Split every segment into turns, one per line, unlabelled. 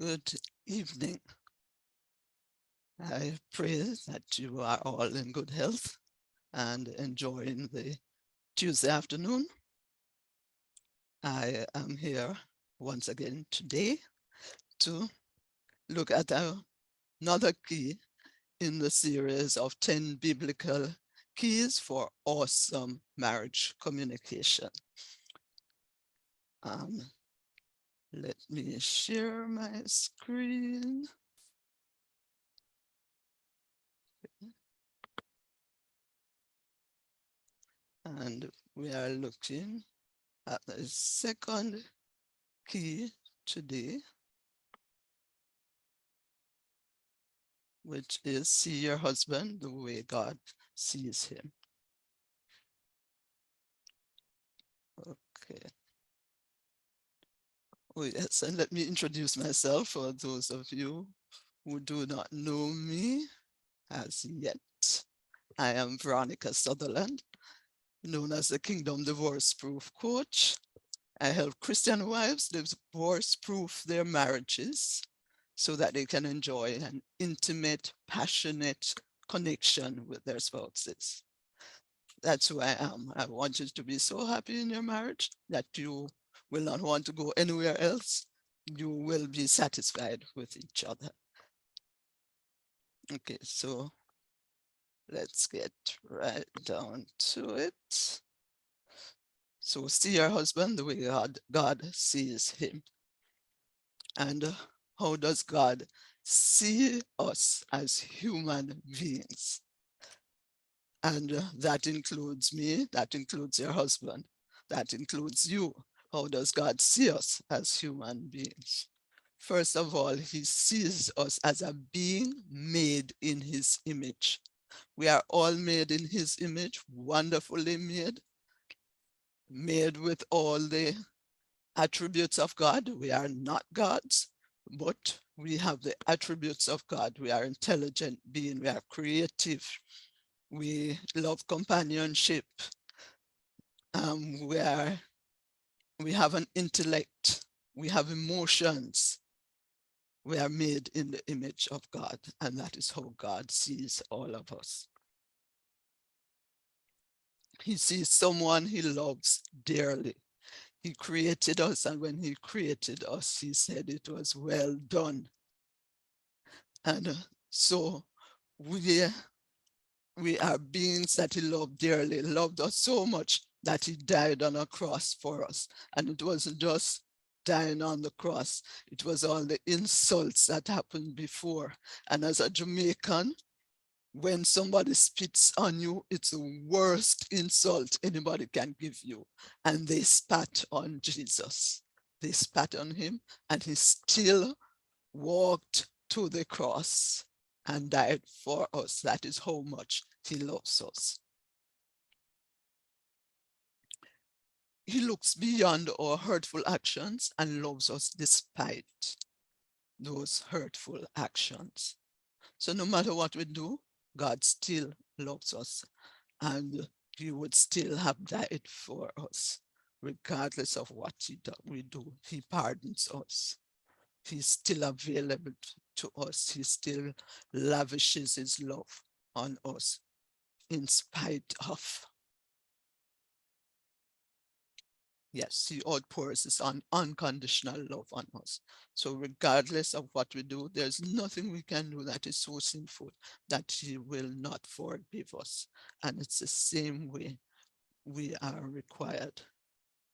Good evening. I pray that you are all in good health and enjoying the Tuesday afternoon. I am here once again today to look at another key in the series of 10 biblical keys for awesome marriage communication. Um, Let me share my screen. And we are looking at the second key today, which is see your husband the way God sees him. Okay. Oh, yes, and let me introduce myself for those of you who do not know me as yet. I am Veronica Sutherland, known as the Kingdom Divorce Proof Coach. I help Christian wives divorce proof their marriages so that they can enjoy an intimate, passionate connection with their spouses. That's who I am. I want you to be so happy in your marriage that you will not want to go anywhere else. You will be satisfied with each other. Okay, so let's get right down to it. So see your husband the way God sees him. And how does God see us as human beings? And that includes me, that includes your husband, that includes you. How does God see us as human beings? First of all, he sees us as a being made in his image. We are all made in his image, wonderfully made with all the attributes of God. We are not gods, but we have the attributes of God. We are intelligent being, we are creative, we love companionship, we have an intellect, we have emotions. We are made in the image of God, and that is how God sees all of us. He sees someone he loves dearly. He created us, and when he created us, he said it was well done. And so we are beings that he loved dearly, loved us so much that he died on a cross for us. And it wasn't just dying on the cross, it was all the insults that happened before. And as a Jamaican, when somebody spits on you, it's the worst insult anybody can give you. And they spat on Jesus. They spat on him, and he still walked to the cross and died for us. That is how much he loves us. He looks beyond our hurtful actions and loves us despite those hurtful actions. So no matter what we do, God still loves us, and he would still have died for us, regardless of what we do. He pardons us. He's still available to us. He still lavishes his love on us in spite of. Yes, he outpours his unconditional love on us. So regardless of what we do, there's nothing we can do that is so sinful that he will not forgive us. And it's the same way we are required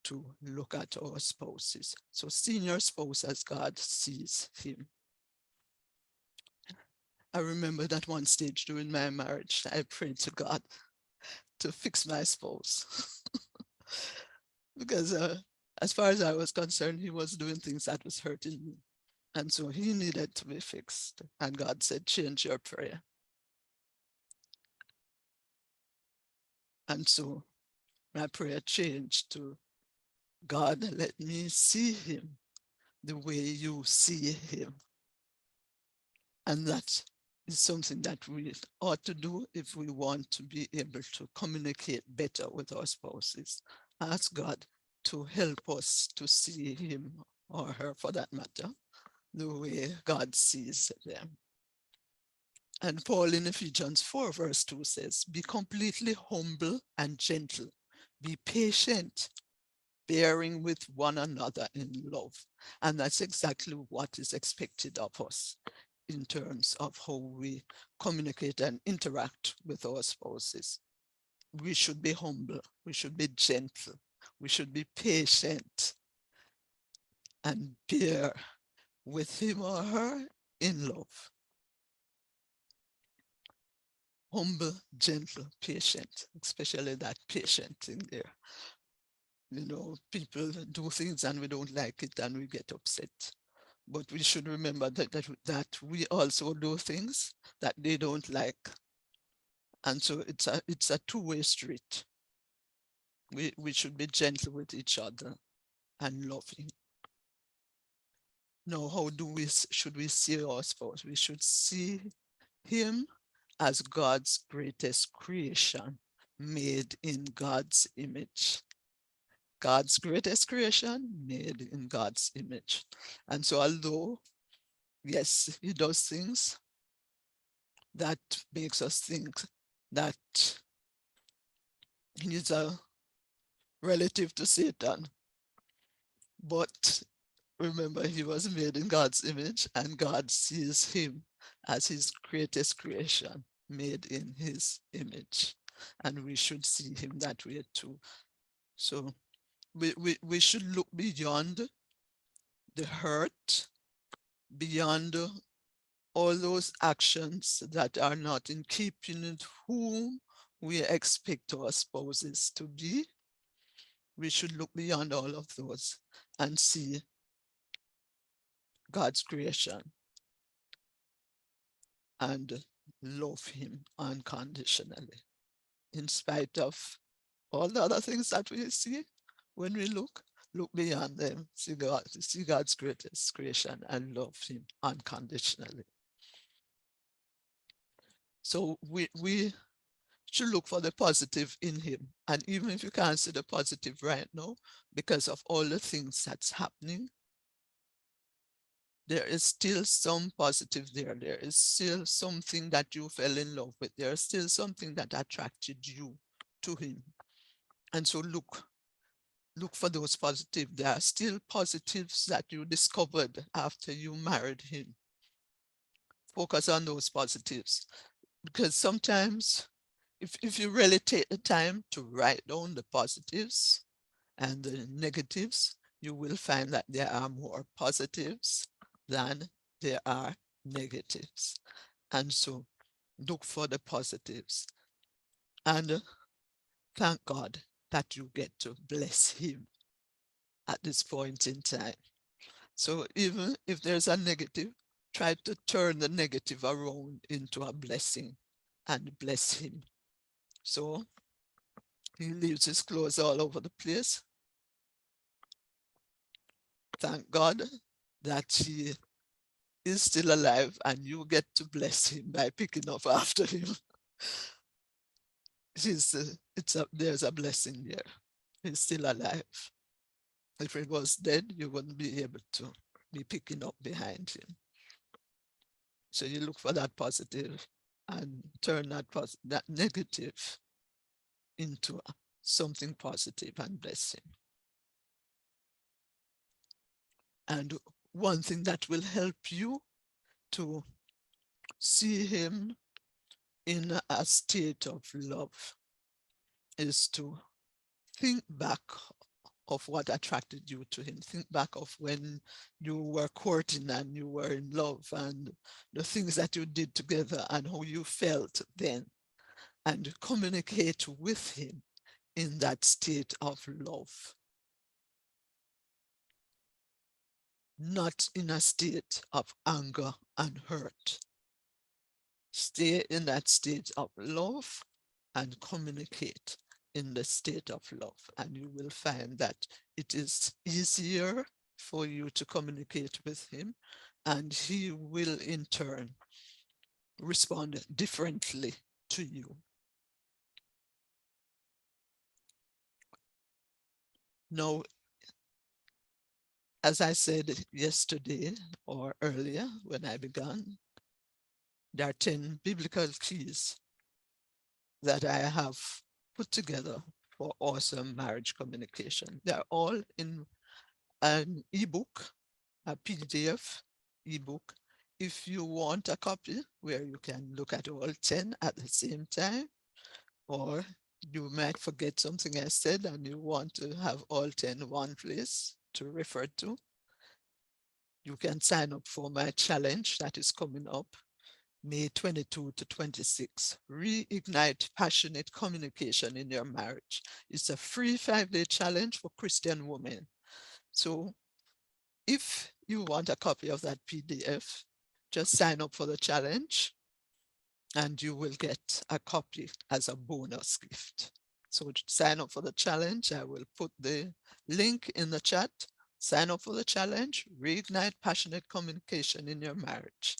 to look at our spouses. So seeing your spouse as God sees him. I remember that one stage during my marriage, I prayed to God to fix my spouse. Because as far as I was concerned, he was doing things that was hurting me. And so he needed to be fixed. And God said, change your prayer. And so my prayer changed to, God, let me see him the way you see him. And that is something that we ought to do if we want to be able to communicate better with our spouses. Ask God to help us to see him or her, for that matter, the way God sees them. And Paul in Ephesians 4 verse 2 says, be completely humble and gentle, be patient, bearing with one another in love. And that's exactly what is expected of us in terms of how we communicate and interact with our spouses. We should be humble, we should be gentle, we should be patient and bear with him or her in love. Humble, gentle, patient, especially that patient in there. You know, people do things and we don't like it and we get upset. But we should remember that we also do things that they don't like. And so it's a two-way street. We should be gentle with each other and loving. Now, how should we see our spouse? We should see him as God's greatest creation, made in God's image. God's greatest creation, made in God's image. And so although, yes, he does things that makes us think that he's a relative to Satan, but remember, he was made in God's image and God sees him as his greatest creation, made in his image. And we should see him that way too. So we should look beyond the hurt, beyond all those actions that are not in keeping with whom we expect our spouses to be. We should look beyond all of those and see God's creation and love him unconditionally, in spite of all the other things that we see. When we look beyond them, see God's greatest creation and love him unconditionally. So we should look for the positive in him. And even if you can't see the positive right now, because of all the things that's happening, there is still some positive there. There is still something that you fell in love with. There is still something that attracted you to him. And so look for those positives. There are still positives that you discovered after you married him. Focus on those positives. Because sometimes if you really take the time to write down the positives and the negatives, you will find that there are more positives than there are negatives. And so look for the positives and thank God that you get to bless him at this point in time. So even if there's a negative, try to turn the negative around into a blessing and bless him. So he leaves his clothes all over the place. Thank God that he is still alive and you get to bless him by picking up after him. There's a blessing there. He's still alive. If he was dead, you wouldn't be able to be picking up behind him. So you look for that positive and turn that negative into something positive and bless him. And one thing that will help you to see him in a state of love is to think back of what attracted you to him. Think back of when you were courting and you were in love and the things that you did together and how you felt then, and communicate with him in that state of love, not in a state of anger and hurt. Stay in that state of love and communicate in the state of love, and you will find that it is easier for you to communicate with him, and he will in turn respond differently to you. Now, As I said yesterday or earlier when I began, there are 10 biblical keys that I have put together for awesome marriage communication. They're all in an ebook, a PDF ebook. If you want a copy where you can look at all 10 at the same time, or you might forget something I said and you want to have all 10 in one place to refer to, you can sign up for my challenge that is coming up May 22 to 26. Reignite passionate communication in your marriage. It's a free 5-day challenge for Christian women. So if you want a copy of that PDF, just sign up for the challenge and you will get a copy as a bonus gift. So to sign up for the challenge, I will put the link in the chat. Sign up for the challenge, reignite passionate communication in your marriage,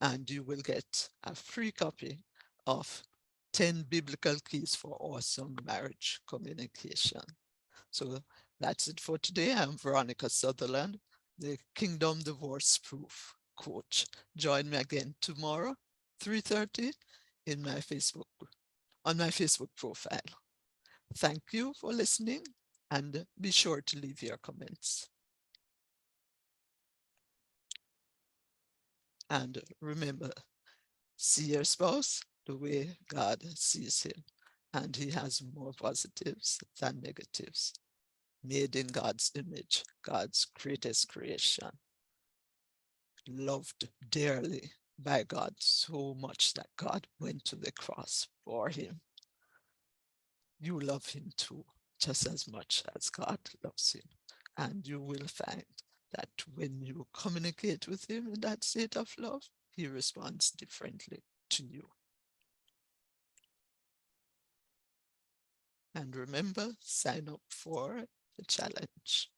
and you will get a free copy of 10 biblical keys for awesome marriage communication. So that's it for today. I'm Veronica Sutherland, the Kingdom Divorce Proof coach. Join me again tomorrow, 3:30 in my Facebook, on my Facebook profile. Thank you for listening and be sure to leave your comments. And remember, see your spouse the way God sees him. And he has more positives than negatives. Made in God's image, God's greatest creation. Loved dearly by God so much that God went to the cross for him. You love him too, just as much as God loves him. And you will find that when you communicate with him in that state of love, he responds differently to you. And remember, sign up for the challenge.